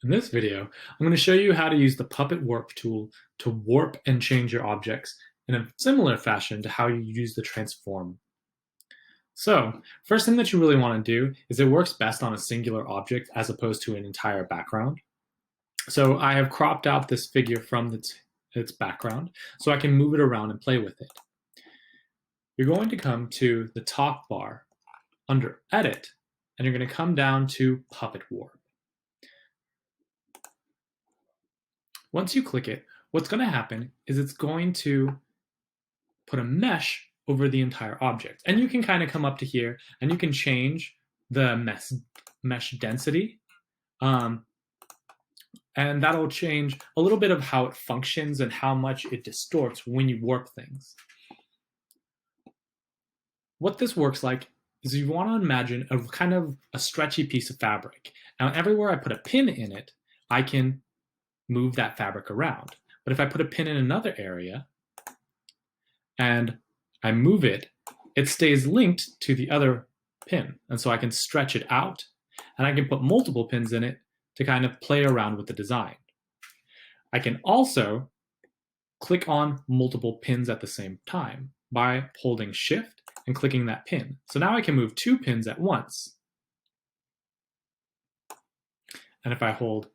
In this video, I'm going to show you how to use the Puppet Warp tool to warp and change your objects in a similar fashion to how you use the transform. So, first thing that you really want to do is it works best on a singular object as opposed to an entire background. So I have cropped out this figure from its background so I can move it around and play with it. You're going to come to the top bar under Edit, and you're going to come down to Puppet Warp. Once you click it, what's going to happen is it's going to put a mesh over the entire object. And you can kind of come up to here and you can change the mesh density. And that'll change a little bit of how it functions and how much it distorts when you warp things. What this works like is you want to imagine a kind of a stretchy piece of fabric. Now, everywhere I put a pin in it, I can move that fabric around. But if I put a pin in another area and I move it, it stays linked to the other pin. And so I can stretch it out and I can put multiple pins in it to kind of play around with the design. I can also click on multiple pins at the same time by holding Shift and clicking that pin. So now I can move 2 pins at once. And if I hold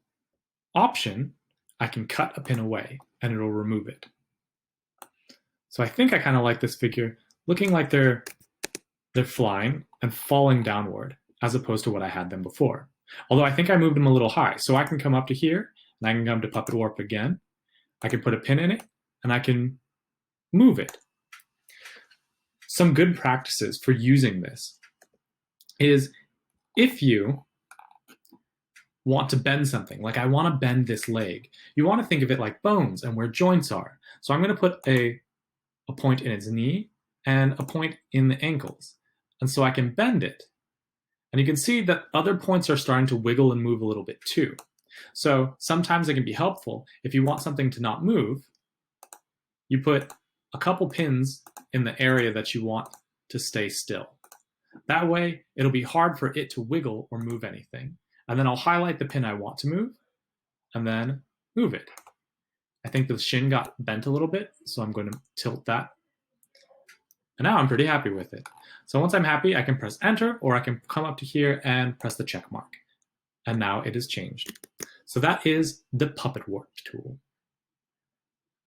Option, I can cut a pin away and it'll remove it. So I think I kind of like this figure looking like they're flying and falling downward as opposed to what I had them before. Although I think I moved them a little high. So I can come up to here and I can come to Puppet Warp again. I can put a pin in it and I can move it. Some good practices for using this is if you want to bend something, like I want to bend this leg, you want to think of it like bones and where joints are. So I'm going to put a point in its knee and a point in the ankles. And so I can bend it. And you can see that other points are starting to wiggle and move a little bit too. So sometimes it can be helpful if you want something to not move, you put a couple pins in the area that you want to stay still. That way, it'll be hard for it to wiggle or move anything. And then I'll highlight the pin I want to move and then move it. I think the shin got bent a little bit, so I'm going to tilt that. And now I'm pretty happy with it. So once I'm happy, I can press Enter, or I can come up to here and press the check mark. And now it is changed. So that is the Puppet Warp tool.